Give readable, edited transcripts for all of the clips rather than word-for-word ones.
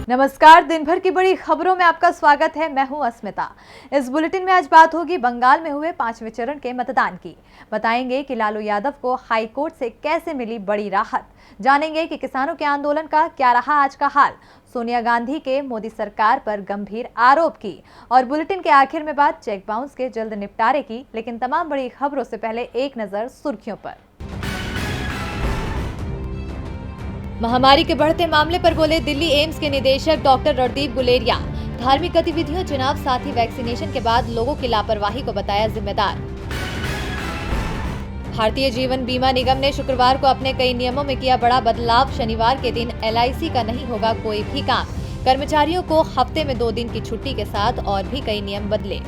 नमस्कार, दिन भर की बड़ी खबरों में आपका स्वागत है। मैं हूं अस्मिता। इस बुलेटिन में आज बात होगी बंगाल में हुए 5वें चरण के मतदान की। बताएंगे कि लालू यादव को हाई कोर्ट से कैसे मिली बड़ी राहत। जानेंगे कि किसानों के आंदोलन का क्या रहा आज का हाल। सोनिया गांधी के मोदी सरकार पर गंभीर आरोप की। और बुलेटिन के आखिर में बात चेक बाउंस के जल्द निपटारे की। लेकिन तमाम बड़ी खबरों से पहले एक नजर सुर्खियों पर। महामारी के बढ़ते मामले पर बोले दिल्ली एम्स के निदेशक डॉक्टर रणदीप गुलेरिया। धार्मिक गतिविधियों, चुनाव साथ ही वैक्सीनेशन के बाद लोगों की लापरवाही को बताया जिम्मेदार। भारतीय जीवन बीमा निगम ने शुक्रवार को अपने कई नियमों में किया बड़ा बदलाव। शनिवार के दिन LIC का नहीं होगा कोई भी काम। कर्मचारियों को हफ्ते में 2 दिन की छुट्टी के साथ और भी कई नियम बदले।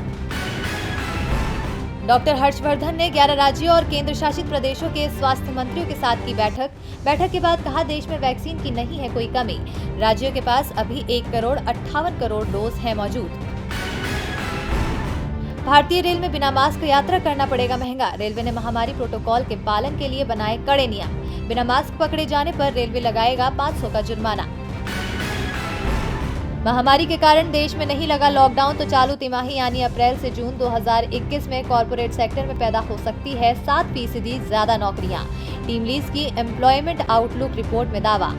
डॉक्टर हर्षवर्धन ने 11 राज्यों और केंद्र शासित प्रदेशों के स्वास्थ्य मंत्रियों के साथ की बैठक के बाद कहा, देश में वैक्सीन की नहीं है कोई कमी। राज्यों के पास अभी 1,58 करोड़ डोज है मौजूद। भारतीय रेल में बिना मास्क यात्रा करना पड़ेगा महंगा। रेलवे ने महामारी प्रोटोकॉल के पालन के लिए बनाए कड़े नियम। बिना मास्क पकड़े जाने पर रेलवे लगाएगा 500 का जुर्माना। महामारी के कारण देश में नहीं लगा लॉकडाउन तो चालू तिमाही यानी अप्रैल से जून 2021 में कॉर्पोरेट सेक्टर में पैदा हो सकती है 7% ज्यादा नौकरियां। टीम लीज की एम्प्लॉयमेंट आउटलुक रिपोर्ट में दावा।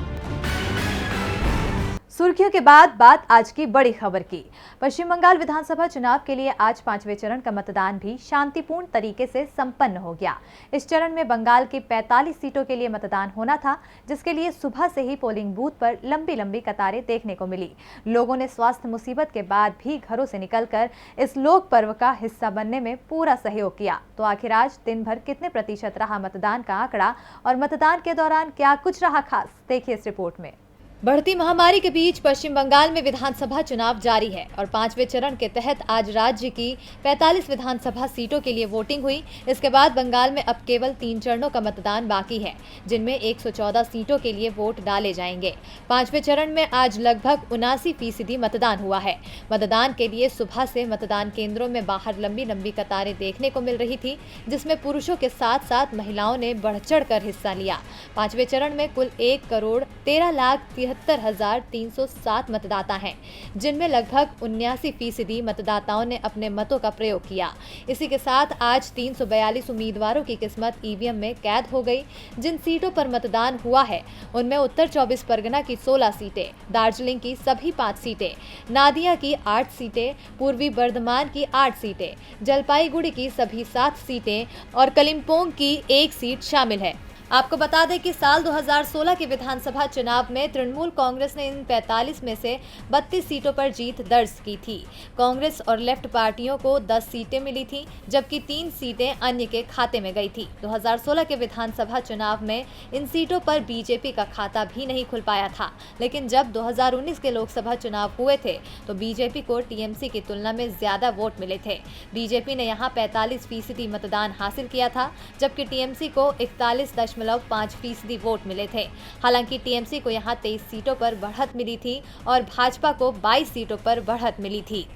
सुर्खियों के बाद बात आज की बड़ी खबर की। पश्चिम बंगाल विधानसभा चुनाव के लिए आज 5वें चरण का मतदान भी शांतिपूर्ण तरीके से संपन्न हो गया। इस चरण में बंगाल की 45 सीटों के लिए मतदान होना था, जिसके लिए सुबह से ही पोलिंग बूथ पर लंबी लंबी कतारें देखने को मिली। लोगों ने स्वास्थ्य मुसीबत के बाद भी घरों से निकलकर इस लोक पर्व का हिस्सा बनने में पूरा सहयोग किया। तो आखिर आज दिन भर कितने प्रतिशत रहा मतदान का आंकड़ा और मतदान के दौरान क्या कुछ रहा खास, देखिए इस रिपोर्ट में। बढ़ती महामारी के बीच पश्चिम बंगाल में विधानसभा चुनाव जारी है और 5वें चरण के तहत आज राज्य की 45 विधानसभा सीटों के लिए वोटिंग हुई। इसके बाद बंगाल में अब केवल 3 चरणों का मतदान बाकी है, जिनमें 114 सीटों के लिए वोट डाले जाएंगे। 5वें चरण में आज लगभग 79% मतदान हुआ है। मतदान के लिए सुबह से मतदान केंद्रों में बाहर लंबी लंबी कतारें देखने को मिल रही थी, जिसमें पुरुषों के साथ साथ महिलाओं ने बढ़ चढ़ कर हिस्सा लिया। 5वें चरण में कुल 1,13,73,307 मतदाता हैं, जिनमें लगभग 79% मतदाताओं ने अपने मतों का प्रयोग किया। इसी के साथ आज 342 उम्मीदवारों की किस्मत EVM में कैद हो गई। जिन सीटों पर मतदान हुआ है उनमें उत्तर 24 परगना की 16 सीटें, दार्जिलिंग की सभी 5 सीटें, नादिया की 8 सीटें, पूर्वी बर्धमान की 8 सीटें, जलपाईगुड़ी की सभी 7 सीटें और कलिम्पोंग की 1 सीट शामिल है। आपको बता दें कि साल 2016 के विधानसभा चुनाव में तृणमूल कांग्रेस ने इन 45 में से 32 सीटों पर जीत दर्ज की थी। कांग्रेस और लेफ्ट पार्टियों को 10 सीटें मिली थीं, जबकि 3 सीटें अन्य के खाते में गई थी। 2016 के विधानसभा चुनाव में इन सीटों पर बीजेपी का खाता भी नहीं खुल पाया था, लेकिन जब 2019 के लोकसभा चुनाव हुए थे तो बीजेपी को TMC की तुलना में ज्यादा वोट मिले थे। बीजेपी ने यहाँ 45% मतदान हासिल किया था, जबकि TMC को 41.5% वोट मिले थे। हालांकि TMC को यहां 23 सीटों पर बढ़त मिली थी और भाजपा को 22 सीटों पर बढ़त मिली थी।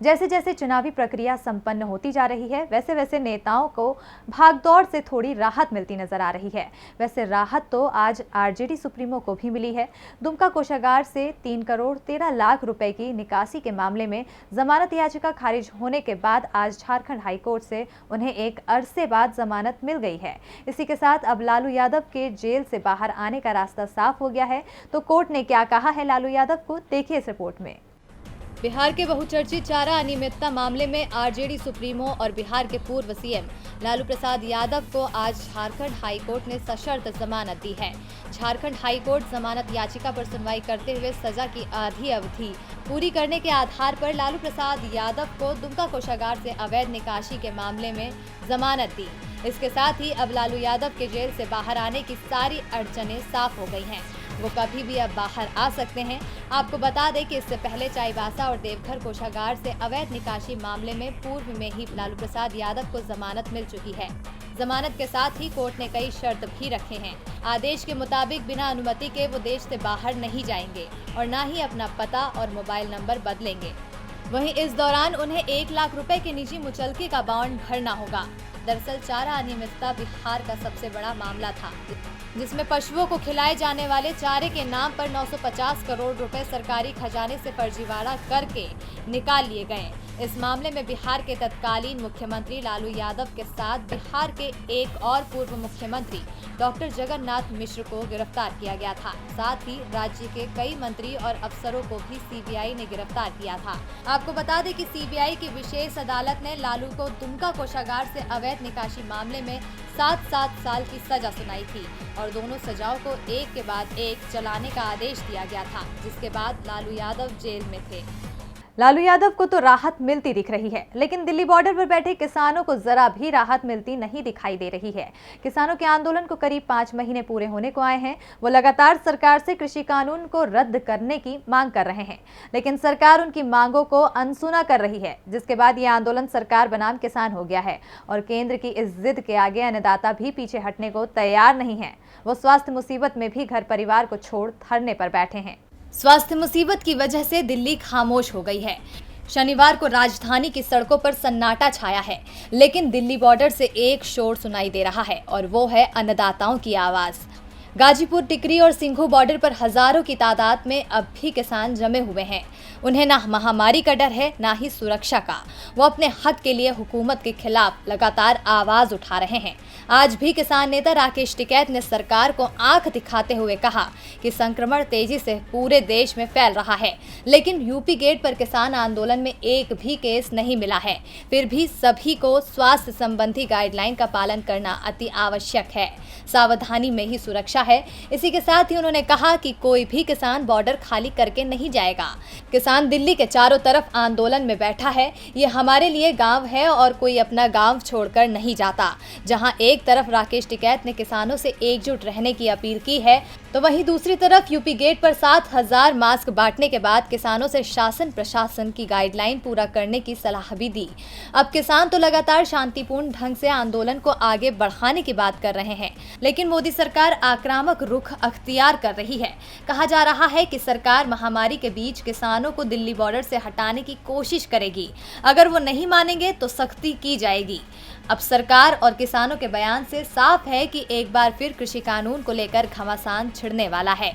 जैसे जैसे चुनावी प्रक्रिया संपन्न होती जा रही है, वैसे वैसे नेताओं को भागदौड़ से थोड़ी राहत मिलती नजर आ रही है। वैसे राहत तो आज RJD सुप्रीमो को भी मिली है। दुमका कोषागार से 3,13,00,000 रुपए की निकासी के मामले में जमानत याचिका खारिज होने के बाद आज झारखंड हाईकोर्ट से उन्हें एक अरसे बाद जमानत मिल गई है। इसी के साथ अब लालू यादव के जेल से बाहर आने का रास्ता साफ हो गया है। तो कोर्ट ने क्या कहा है लालू यादव को, देखिए इस रिपोर्ट में। बिहार के बहुचर्चित चारा अनियमितता मामले में RJD सुप्रीमो और बिहार के पूर्व CM लालू प्रसाद यादव को आज झारखंड हाईकोर्ट ने सशर्त जमानत दी है। झारखंड हाईकोर्ट जमानत याचिका पर सुनवाई करते हुए सजा की आधी अवधि पूरी करने के आधार पर लालू प्रसाद यादव को दुमका कोषागार से अवैध निकासी के मामले में जमानत दी। इसके साथ ही अब लालू यादव के जेल से बाहर आने की सारी अड़चनें साफ हो गई हैं। वो कभी भी अब बाहर आ सकते हैं। आपको बता दें कि इससे पहले चाईबासा और देवघर कोषागार से अवैध निकासी मामले में पूर्व में ही लालू प्रसाद यादव को जमानत मिल चुकी है। जमानत के साथ ही कोर्ट ने कई शर्त भी रखे हैं। आदेश के मुताबिक बिना अनुमति के वो देश से बाहर नहीं जाएंगे और न ही अपना पता और मोबाइल नंबर बदलेंगे। वहीं इस दौरान उन्हें 1 लाख रुपए के निजी मुचलके का बॉन्ड भरना होगा। दरअसल चारा अनियमितता बिहार का सबसे बड़ा मामला था, जिसमें पशुओं को खिलाए जाने वाले चारे के नाम पर 950 करोड़ रुपए सरकारी खजाने से फर्जीवाड़ा करके निकाल लिए गए। इस मामले में बिहार के तत्कालीन मुख्यमंत्री लालू यादव के साथ बिहार के एक और पूर्व मुख्यमंत्री डॉक्टर जगन्नाथ मिश्र को गिरफ्तार किया गया था। साथ ही राज्य के कई मंत्री और अफसरों को भी सीबीआई ने गिरफ्तार किया था। आपको बता दें कि सीबीआई की विशेष अदालत ने लालू को दुमका कोषागार से अवैध निकासी मामले में 7-7 साल की सजा सुनाई थी और दोनों सजाओं को एक के बाद एक चलाने का आदेश दिया गया था, जिसके बाद लालू यादव जेल में थे। लालू यादव को तो राहत मिलती दिख रही है, लेकिन दिल्ली बॉर्डर पर बैठे किसानों को जरा भी राहत मिलती नहीं दिखाई दे रही है। किसानों के आंदोलन को करीब 5 महीने पूरे होने को आए हैं। वो लगातार सरकार से कृषि कानून को रद्द करने की मांग कर रहे हैं, लेकिन सरकार उनकी मांगों को अनसुना कर रही है, जिसके बाद ये आंदोलन सरकार बनाम किसान हो गया है और केंद्र की इस जिद के आगे अन्नदाता भी पीछे हटने को तैयार नहीं है। वो स्वास्थ्य मुसीबत में भी घर परिवार को छोड़ धरने पर बैठे हैं। स्वास्थ्य मुसीबत की वजह से दिल्ली खामोश हो गई है। शनिवार को राजधानी की सड़कों पर सन्नाटा छाया है, लेकिन दिल्ली बॉर्डर से एक शोर सुनाई दे रहा है और वो है अन्नदाताओं की आवाज। गाजीपुर, टिकरी और सिंघू बॉर्डर पर हजारों की तादाद में अब भी किसान जमे हुए हैं। उन्हें ना महामारी का डर है, ना ही सुरक्षा का। वो अपने हक के लिए हुकूमत के खिलाफ लगातार आवाज उठा रहे हैं। आज भी किसान नेता राकेश टिकैत ने सरकार को आंख दिखाते हुए कहा कि संक्रमण तेजी से पूरे देश में फैल रहा है, लेकिन यूपी गेट पर किसान आंदोलन में एक भी केस नहीं मिला है। फिर भी सभी को स्वास्थ्य संबंधी गाइडलाइन का पालन करना अति आवश्यक है। सावधानी में ही सुरक्षा है। इसी के साथ ही उन्होंने कहा कि कोई भी किसान बॉर्डर खाली करके नहीं जाएगा। किसान दिल्ली के चारों तरफ आंदोलन में बैठा है। ये हमारे लिए गांव है और कोई अपना गांव छोड़कर नहीं जाता। जहां एक तरफ राकेश टिकैत ने किसानों से एकजुट रहने की अपील की है, तो वहीं दूसरी तरफ यूपी गेट पर 7,000 मास्क बांटने के बाद किसानों से शासन प्रशासन की गाइडलाइन पूरा करने की सलाह भी दी। अब किसान तो लगातार शांतिपूर्ण ढंग से आंदोलन को आगे बढ़ाने की बात कर रहे हैं, लेकिन मोदी सरकार आक्रामक रुख अख्तियार कर रही है। कहा जा रहा है कि सरकार महामारी के बीच किसानों को दिल्ली बॉर्डर से हटाने की कोशिश करेगी। अगर वो नहीं मानेंगे तो सख्ती की जाएगी। अब सरकार और किसानों के बयान से साफ है कि एक बार फिर कृषि कानून को लेकर घमासान छिड़ने वाला है।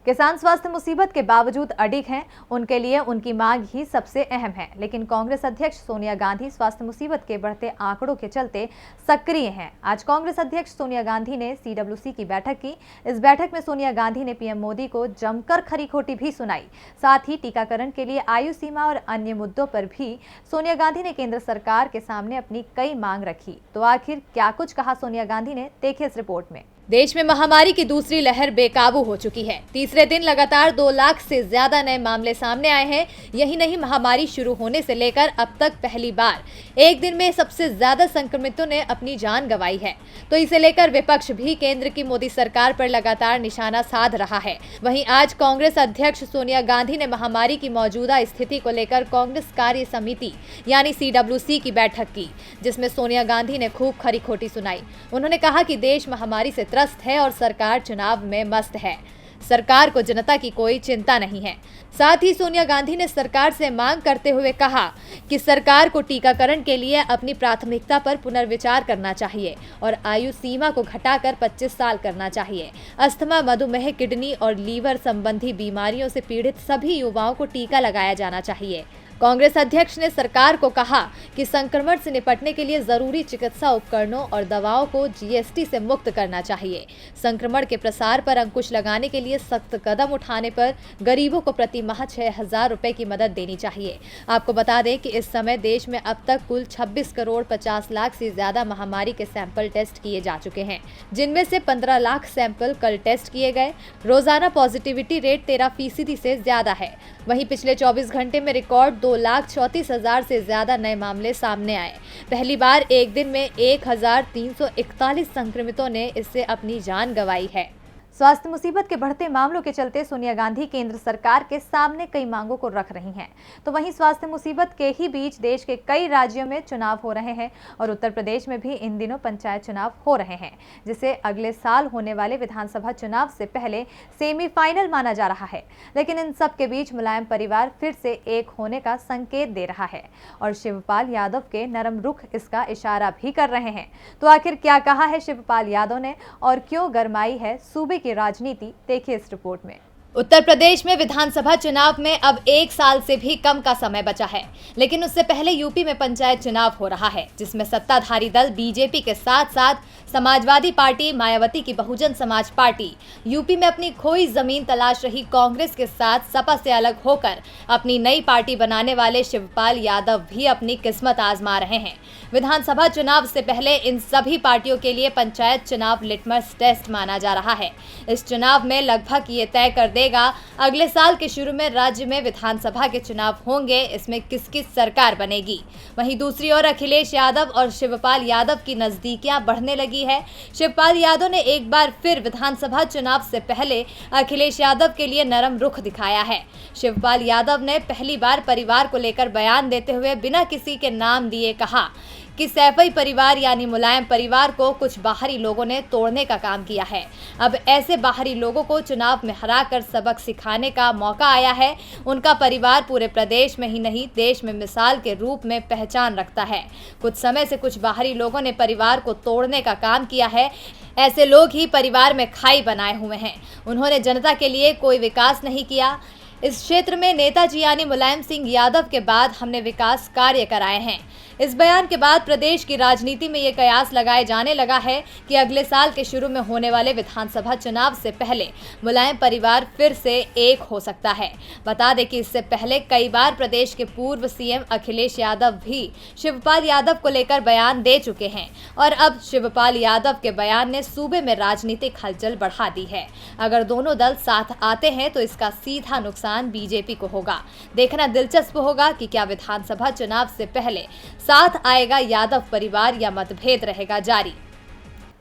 किसान स्वास्थ्य मुसीबत के बावजूद अडिग हैं। उनके लिए उनकी मांग ही सबसे अहम है, लेकिन कांग्रेस अध्यक्ष सोनिया गांधी स्वास्थ्य मुसीबत के बढ़ते आंकड़ों के चलते सक्रिय हैं। आज कांग्रेस अध्यक्ष सोनिया गांधी ने सीडब्ल्यूसी की बैठक की। इस बैठक में सोनिया गांधी ने पीएम मोदी को जमकर खरी खोटी भी सुनाई। साथ ही टीकाकरण के लिए आयु सीमा और अन्य मुद्दों पर भी सोनिया गांधी ने केंद्र सरकार के सामने अपनी कई मांग रखी। तो आखिर क्या कुछ कहा सोनिया गांधी ने, देखिए इस रिपोर्ट में। देश में महामारी की दूसरी लहर बेकाबू हो चुकी है। तीसरे दिन लगातार 2 लाख से ज्यादा नए मामले सामने आए हैं। यही नहीं, महामारी शुरू होने से लेकर अब तक पहली बार एक दिन में सबसे ज्यादा संक्रमितों ने अपनी जान गंवाई है। तो इसे लेकर विपक्ष भी केंद्र की मोदी सरकार पर लगातार निशाना साध रहा है। वहीं आज कांग्रेस अध्यक्ष सोनिया गांधी ने महामारी की मौजूदा स्थिति को लेकर कांग्रेस कार्य समिति यानी सीडब्ल्यूसी की बैठक की, जिसमें सोनिया गांधी ने खूब खरी खोटी सुनाई। उन्होंने कहा कि देश महामारी से त्रस्त है और सरकार चुनाव में मस्त है। सरकार को जनता की कोई चिंता नहीं है। साथ ही सोनिया गांधी ने सरकार से मांग करते हुए कहा कि सरकार को टीकाकरण के लिए अपनी प्राथमिकता पर पुनर्विचार करना चाहिए और आयु सीमा को घटाकर 25 साल करना चाहिए। अस्थमा, मधुमेह, किडनी और लीवर संबंधी बीमारियों से पीड़ित सभी युवाओं को टीका लगाया जाना चाहिए। कांग्रेस अध्यक्ष ने सरकार को कहा कि संक्रमण से निपटने के लिए जरूरी चिकित्सा उपकरणों और दवाओं को जीएसटी से मुक्त करना चाहिए। संक्रमण के प्रसार पर अंकुश लगाने के लिए सख्त कदम उठाने पर गरीबों को प्रति माह 6,000 रुपए की मदद देनी चाहिए। आपको बता दें कि इस समय देश में अब तक कुल 26 करोड़ 50 लाख से ज्यादा महामारी के सैंपल टेस्ट किए जा चुके हैं, जिनमें से 15 लाख सैंपल कल टेस्ट किए गए। रोजाना पॉजिटिविटी रेट 13% से ज्यादा है। वहीं पिछले 24 घंटे में रिकॉर्ड 2,34,000 से ज्यादा नए मामले सामने आए। पहली बार एक दिन में 1,341 संक्रमितों ने इससे अपनी जान गंवाई है। स्वास्थ्य मुसीबत के बढ़ते मामलों के चलते सोनिया गांधी केंद्र सरकार के सामने कई मांगों को रख रही हैं। तो वहीं स्वास्थ्य मुसीबत के ही बीच देश के कई राज्यों में चुनाव हो रहे हैं और उत्तर प्रदेश में भी इन दिनों पंचायत चुनाव हो रहे हैं, जिसे अगले साल होने वाले विधानसभा चुनाव से पहले सेमीफाइनल माना जा रहा है। लेकिन इन सब के बीच मुलायम परिवार फिर से एक होने का संकेत दे रहा है और शिवपाल यादव के नरम रुख इसका इशारा भी कर रहे हैं। तो आखिर क्या कहा है शिवपाल यादव ने और क्यों गरमाई है सूबे की राजनीति, देखिए इस रिपोर्ट में। उत्तर प्रदेश में विधानसभा चुनाव में अब 1 साल से भी कम का समय बचा है, लेकिन उससे पहले यूपी में पंचायत चुनाव हो रहा है, जिसमें सत्ताधारी दल बीजेपी के साथ साथ समाजवादी पार्टी, मायावती की बहुजन समाज पार्टी, यूपी में अपनी खोई जमीन तलाश रही कांग्रेस के साथ सपा से अलग होकर अपनी नई पार्टी बनाने वाले शिवपाल यादव भी अपनी किस्मत आजमा रहे हैं। विधानसभा चुनाव से पहले इन सभी पार्टियों के लिए पंचायत चुनाव लिटमस टेस्ट माना जा रहा है। इस चुनाव में लगभग ये तय कर देगा अगले साल के शुरू में राज्य में विधानसभा के चुनाव होंगे, इसमें किसकी सरकार बनेगी। वहीं दूसरी ओर अखिलेश यादव और शिवपाल यादव की नजदीकियां बढ़ने लगी है। शिवपाल यादव ने एक बार फिर विधानसभा चुनाव से पहले अखिलेश यादव के लिए नरम रुख दिखाया है। शिवपाल यादव ने पहली बार परिवार को लेकर बयान देते हुए बिना किसी के नाम दिए कहा कि सैफई परिवार यानी मुलायम परिवार को कुछ बाहरी लोगों ने तोड़ने का काम किया है। अब ऐसे बाहरी लोगों को चुनाव में हराकर सबक सिखाने का मौका आया है। उनका परिवार पूरे प्रदेश में ही नहीं, देश में मिसाल के रूप में पहचान रखता है। कुछ समय से कुछ बाहरी लोगों ने परिवार को तोड़ने का काम किया है। ऐसे लोग ही परिवार में खाई बनाए हुए हैं। उन्होंने जनता के लिए कोई विकास नहीं किया। इस क्षेत्र में नेताजी यानी मुलायम सिंह यादव के बाद हमने विकास कार्य कराए हैं। इस बयान के बाद प्रदेश की राजनीति में ये कयास लगाए जाने लगा है कि अगले साल के शुरू में होने वाले विधानसभा चुनाव से पहले मुलायम परिवार फिर से एक हो सकता है। बता दें कि इससे पहले कई बार प्रदेश के पूर्व सीएम अखिलेश यादव भी शिवपाल यादव को लेकर बयान दे चुके हैं और अब शिवपाल यादव के बयान ने सूबे में राजनीतिक हलचल बढ़ा दी है। अगर दोनों दल साथ आते हैं तो इसका सीधा नुकसान बीजेपी को होगा। देखना दिलचस्प होगा कि क्या विधानसभा चुनाव से पहले साथ आएगा यादव परिवार या मतभेद रहेगा जारी।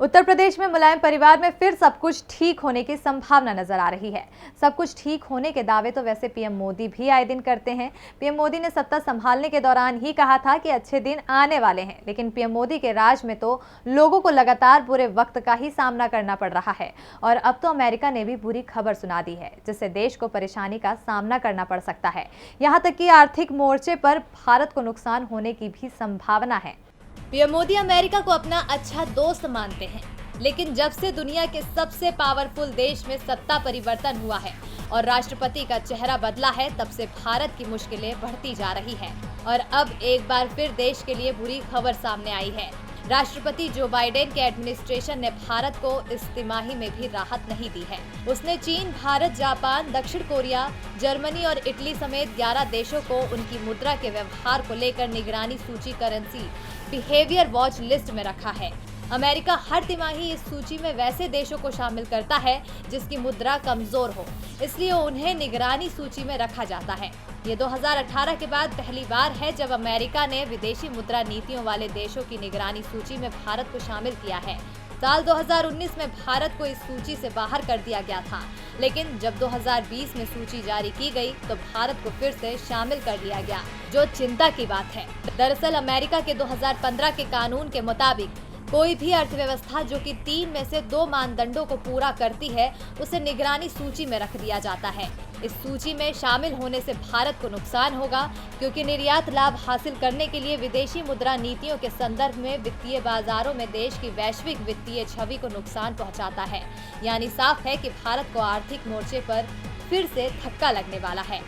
उत्तर प्रदेश में मुलायम परिवार में फिर सब कुछ ठीक होने की संभावना नजर आ रही है। सब कुछ ठीक होने के दावे तो वैसे पीएम मोदी भी आए दिन करते हैं। पीएम मोदी ने सत्ता संभालने के दौरान ही कहा था कि अच्छे दिन आने वाले हैं, लेकिन पीएम मोदी के राज में तो लोगों को लगातार बुरे वक्त का ही सामना करना पड़ रहा है और अब तो अमेरिका ने भी बुरी खबर सुना दी है, जिससे देश को परेशानी का सामना करना पड़ सकता है। यहाँ तक कि आर्थिक मोर्चे पर भारत को नुकसान होने की भी संभावना है। पीएम मोदी अमेरिका को अपना अच्छा दोस्त मानते हैं, लेकिन जब से दुनिया के सबसे पावरफुल देश में सत्ता परिवर्तन हुआ है और राष्ट्रपति का चेहरा बदला है, तब से भारत की मुश्किलें बढ़ती जा रही है और अब एक बार फिर देश के लिए बुरी खबर सामने आई है। राष्ट्रपति जो बाइडेन के एडमिनिस्ट्रेशन ने भारत को इस तिमाही में भी राहत नहीं दी है। उसने चीन, भारत, जापान, दक्षिण कोरिया, जर्मनी और इटली समेत 11 देशों को उनकी मुद्रा के व्यवहार को लेकर निगरानी सूची करेंसी बिहेवियर वॉच लिस्ट में रखा है। अमेरिका हर तिमाही इस सूची में वैसे देशों को शामिल करता है जिसकी मुद्रा कमजोर हो, इसलिए उन्हें निगरानी सूची में रखा जाता है। ये 2018 के बाद पहली बार है जब अमेरिका ने विदेशी मुद्रा नीतियों वाले देशों की निगरानी सूची में भारत को शामिल किया है। साल 2019 में भारत को इस सूची से बाहर कर दिया गया था, लेकिन जब 2020 में सूची जारी की गई तो भारत को फिर से शामिल कर लिया गया, जो चिंता की बात है। दरअसल अमेरिका के 2015 के कानून के मुताबिक कोई भी अर्थव्यवस्था जो कि 3 में से 2 मानदंडों को पूरा करती है, उसे निगरानी सूची में रख दिया जाता है। इस सूची में शामिल होने से भारत को नुकसान होगा, क्योंकि निर्यात लाभ हासिल करने के लिए विदेशी मुद्रा नीतियों के संदर्भ में वित्तीय बाजारों में देश की वैश्विक वित्तीय छवि को नुकसान पहुंचाता है। यानी साफ है कि भारत को आर्थिक मोर्चे पर फिर से धक्का लगने वाला है।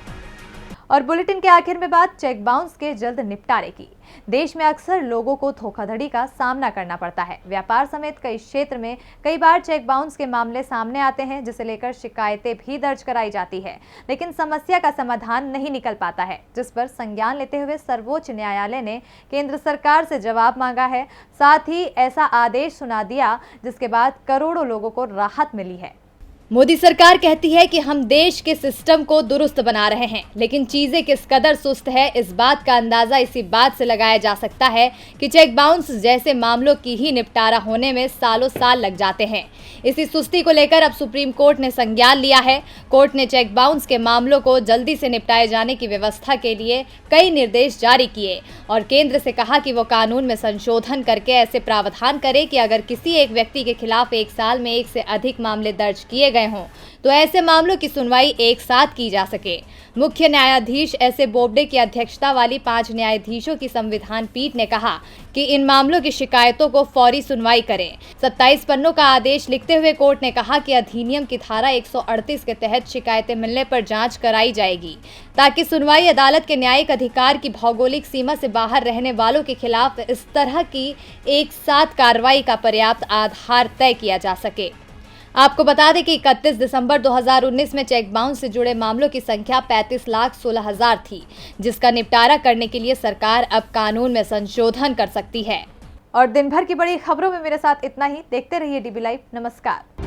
और बुलेटिन के आखिर में बात चेक बाउंस के जल्द निपटारे की। देश में अक्सर लोगों को धोखाधड़ी का सामना करना पड़ता है। व्यापार समेत कई क्षेत्र में कई बार चेक बाउंस के मामले सामने आते हैं, जिसे लेकर शिकायतें भी दर्ज कराई जाती है, लेकिन समस्या का समाधान नहीं निकल पाता है, जिस पर संज्ञान लेते हुए सर्वोच्च न्यायालय ने केंद्र सरकार से जवाब मांगा है। साथ ही ऐसा आदेश सुना दिया जिसके बाद करोड़ों लोगों को राहत मिली है। मोदी सरकार कहती है कि हम देश के सिस्टम को दुरुस्त बना रहे हैं, लेकिन चीजें किस कदर सुस्त है इस बात का अंदाजा इसी बात से लगाया जा सकता है कि चेक बाउंस जैसे मामलों की ही निपटारा होने में सालों साल लग जाते हैं। इसी सुस्ती को लेकर अब सुप्रीम कोर्ट ने संज्ञान लिया है। कोर्ट ने चेक बाउंस के मामलों को जल्दी से निपटाए जाने की व्यवस्था के लिए कई निर्देश जारी किए और केंद्र से कहा कि वो कानून में संशोधन करके ऐसे प्रावधान करे कि अगर किसी एक व्यक्ति के खिलाफ एक साल में एक से अधिक मामले दर्ज किए गए हों तो ऐसे मामलों की सुनवाई एक साथ की जा सके। मुख्य न्यायाधीश एस.ए. बोबडे की अध्यक्षता वाली 5 न्यायाधीशों की संविधान पीठ ने कहा कि इन मामलों की शिकायतों को फौरी सुनवाई करें। 27 पन्नों का आदेश लिखते हुए कोर्ट ने कहा कि अधिनियम की धारा 138 के तहत शिकायतें मिलने पर जांच कराई जाएगी ताकि सुनवाई अदालत के न्यायिक अधिकार की भौगोलिक सीमा से बाहर रहने वालों के खिलाफ इस तरह की एक साथ कार्रवाई का पर्याप्त आधार तय किया जा सके। आपको बता दें कि 31 दिसंबर 2019 में चेक बाउंस से जुड़े मामलों की संख्या 35,16,000 थी, जिसका निपटारा करने के लिए सरकार अब कानून में संशोधन कर सकती है। और दिन भर की बड़ी खबरों में मेरे साथ इतना ही। देखते रहिए डीबी लाइव। नमस्कार।